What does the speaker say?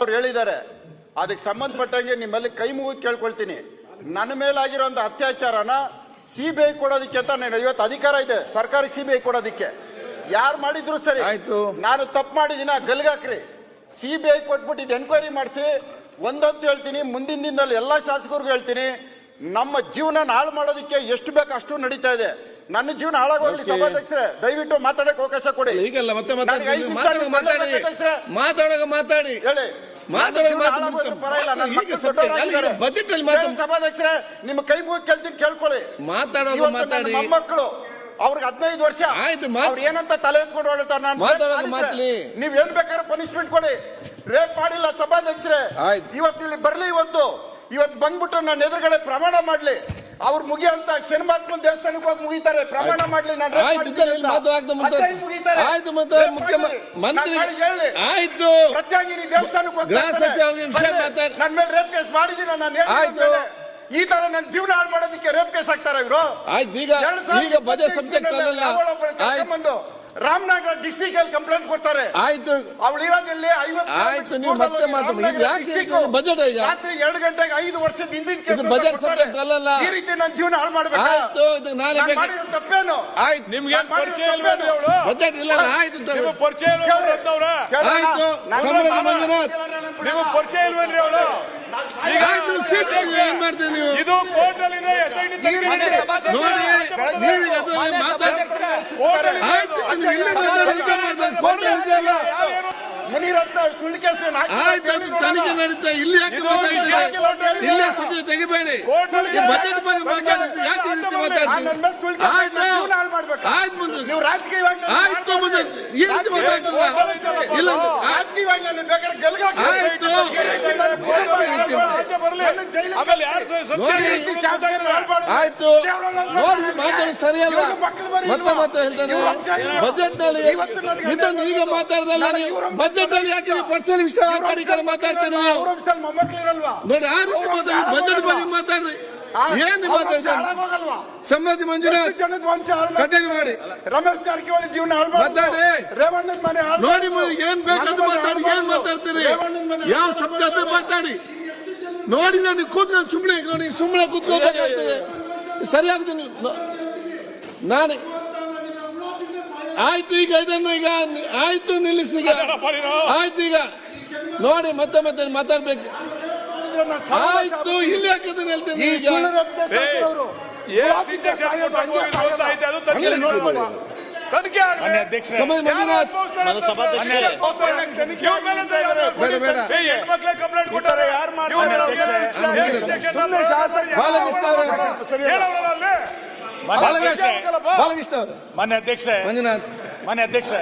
ಅವ್ರು ಹೇಳಿದ್ದಾರೆ. ಅದಕ್ಕೆ ಸಂಬಂಧಪಟ್ಟಂಗೆ ನಿಮ್ಮಲ್ಲಿ ಕೈ ಮುಗಿದು ಕೇಳ್ಕೊಳ್ತೀನಿ. ನನ್ನ ಮೇಲಾಗಿರುವಂತ ಅತ್ಯಾಚಾರನ ಸಿಬಿಐ ಕೊಡೋದಕ್ಕೆ ಅಂತ ನಾನು ಇವತ್ತು ಅಧಿಕಾರ ಇದೆ ಸರ್ಕಾರಕ್ಕೆ ಸಿಬಿಐ ಕೊಡೋದಕ್ಕೆ. ಯಾರು ಮಾಡಿದ್ರು ಸರಿ, ನಾನು ತಪ್ಪು ಮಾಡಿದಿನ ಗಲ್ಗಾಕ್ರಿ, ಸಿಬಿಐ ಕೊಟ್ಬಿಟ್ಟು ಎನ್ಕ್ವೈರಿ ಮಾಡಿಸಿ ಒಂದಂತೂ ಹೇಳ್ತೀನಿ, ಮುಂದಿನ ದಿನದಲ್ಲಿ ಎಲ್ಲಾ ಶಾಸಕರಿಗೂ ಹೇಳ್ತೀನಿ, ನಮ್ಮ ಜೀವನ ಹಾಳು ಮಾಡೋದಕ್ಕೆ ಎಷ್ಟು ಬೇಕು ಅಷ್ಟು ನಡೀತಾ ಇದೆ. ನನ್ನ ಜೀವನ ಹಾಳಾಗೋಗ್ಲಿ ಸಭಾಧ್ಯಕ್ಷರೇ, ದಯವಿಟ್ಟು ಮಾತಾಡಕ್ಕೆ ಅವಕಾಶ ಕೊಡಿ. ಈಗಲ್ಲ ಮತ್ತೆ ಮಾತಾಡಿ ಹೇಳಿ ಬಜೆಟ್ ಅಲ್ಲಿ ಸಭಾಧ್ಯಕ್ಷರೇ, ನಿಮ್ಮ ಕೈ ಮುಗಿ ಕೇಳ್ತೀನಿ ಕೇಳ್ಕೊಳ್ಳಿ. ಮಾತಾಡೋದು ಮಾತಾಡಿ. ಮೊಮ್ಮಕ್ಕಳು ಅವ್ರಿಗೆ 15 ವರ್ಷ ಅವ್ರು ಏನಂತ ತಲೆ ಎತ್ಕೊಂಡು ಹೊರಡ್ತಾರೆ. ನೀವೇನ್ ಬೇಕಾದ್ರೆ ಪನಿಷ್ಮೆಂಟ್ ಕೊಡಿ. ರೇಪ್ ಮಾಡಿಲ್ಲ ಸಭಾಧ್ಯಕ್ಷರೇ, ಇವತ್ತು ಇಲ್ಲಿ ಬರ್ಲಿ, ಇವತ್ತು ಬಂದ್ಬಿಟ್ಟು ನನ್ನ ಎದುರುಗಡೆ ಪ್ರಮಾಣ ಮಾಡ್ಲಿ. ಅವ್ರು ಮುಗಿಯಂತ ಶನಿಮಾತ್ಮ ದೇವಸ್ಥಾನಕ್ಕೆ ಹೋಗಿ ಮುಗಿತಾರೆ, ಪ್ರಮಾಣ ಮಾಡ್ಲಿ. ನಾನು ಆಯ್ತು ಪ್ರತ್ಯಂಗಿನಿ ದೇವಸ್ಥಾನಕ್ಕೆ ಹೋಗಿ ನನ್ನ ಮೇಲೆ ರೇಪ್ ಕೇಸ್ ಮಾಡಿದೀನಿ. ನಾನು ಈ ತರ ನನ್ನ ಜೀವನ ಹಾಳು ಮಾಡೋದಕ್ಕೆ ರೇಪ್ ಕೇಸ್ ಹಾಕ್ತಾರ ಇವರು. ಈಗ ಬಜೆಟ್ ಸಬ್ಜೆಕ್ಟ್ ಅಲ್ಲ, ರಾಮನಗರ ಡಿಸ್ಟಿಕ್ ಅಲ್ಲಿ ಕಂಪ್ಲೇಂಟ್ ಕೊಡ್ತಾರೆ. ಆಯ್ತು, ಅವಳು ಇರೋದಿಲ್ಲಿ 50. ಆಯ್ತು, ನೀವು ಮತ್ತೆ ಬಜೆಟ್ ರಾತ್ರಿ 2 ಗಂಟೆಗೆ 5 ವರ್ಷದ ಹಿಂದಿನ ಬಜೆಟ್ ಸಬ್ಜೆಕ್ಟ್ ಅಲ್ಲ. ಈ ರೀತಿ ನನ್ನ ಜೀವನ ಹಾಳು ಮಾಡ್ಬೇಕು. ಆಯ್ತು, ನಾಳೆ ತಪ್ಪೇನು? ಆಯ್ತು, ನಿಮ್ಗೆ ಪರಿಚಯ ಬಜೆಟ್ ಇಲ್ಲ. ಆಯ್ತು, ಪರಿಚಯ ಆಯ್ತು, ಮಂಜುನಾಥ್ ನೀವು ಪರಿಚಯ ಇಲ್ವೇನ್ರಿ ಅವಳು? ಏನ್ ಮಾಡ್ತೀವಿ ನೀವು? ಇದು ಕೋರ್ಟ್ ಅಲ್ಲಿ ತನಿಖೆ ನಡೀತಾ, ಇಲ್ಲಿ ಯಾಕೆ ಮಾತಾಡ್ತೀರಿ? ಇಲ್ಲೇ ಸಭೆ ತೆಗಿಬೇಡಿ. ಬಜೆಟ್ ಬಗ್ಗೆ ಮಾತಾಡ್ತೀರಿ, ಯಾಕೆ ಈ ರೀತಿ ಮಾತಾಡ್ತೀರಿ? ಆಯ್ತು ಮುಂದೆ, ಆಯ್ತು ಮುಂದೆ ಈ ರೀತಿ ಮಾತಾಡ್ತದ ಇಲ್ಲ? ಆಯ್ತು, ಆಯ್ತು, ನೋಡಿ ಮಾತಾಡೋದು ಸರಿಯಲ್ಲ. ಮತ್ತೆ ಹೇಳ್ತಾನೆ ಬಜೆಟ್ ನಲ್ಲಿ ಇದನ್ನು ಈಗ ಮಾತಾಡ್ದಲ್ಲ. ಬಜೆಟ್ ಅಲ್ಲಿ ಯಾಕೆ ಪರ್ಸನಲ್ ವಿಷಯ ಕಡೆ ಮಾತಾಡ್ತೇನೆ ನೋಡಿ. ಆ ರೀತಿ ಮಾತಾಡಿ, ಬಜೆಟ್ ಬಗ್ಗೆ ಮಾತಾಡ್ರಿ. ಏನ್ ಮಾತಾಡ್ತಾರೆ? ಸಮ್ಮತಿ ಮಂಜುನಾಥ್ ಕಂಟಿನ್ಯೂ ಮಾಡಿ. ರಮೇಶ್ ಜಾರಕಿಹೊಳಿ ಜೀವನ ಮಾತಾಡಿ. ರೇವಣ್ಣನ ಮನೆ ನೋಡಿ, ಏನ್ ಬೇಕಂತ ಮಾತಾಡಿ. ಏನ್ ಮಾತಾಡ್ತೀರಿ? ಯಾವ ಶಬ್ದ ಮಾತಾಡಿ ನೋಡಿ. ನಾನು ಕೂತ್ಕೊಂಡು ಸುಮ್ಮನೆ ಕೂತ್ಕೋಬೇಕಾಗ್ತದೆ. ಸರಿಯಾಗ್ತೀನಿ ನಾನು. ಆಯ್ತು, ಈಗ ಇದನ್ನು ಈಗ ಆಯ್ತು, ನಿಲ್ಲಿಸಿ. ಈಗ ಆಯ್ತು, ಈಗ ನೋಡಿ ಮತ್ತೆ ಮಾತಾಡ್ಬೇಕು. ಆಯ್ತು, ಇಲ್ಲಿ ಯಾಕಂತ ಹೇಳ್ತೇನೆ. ಈಗ ಮಂಜುನಾಥ್ ಮಾನ್ಯ ಅಧ್ಯಕ್ಷ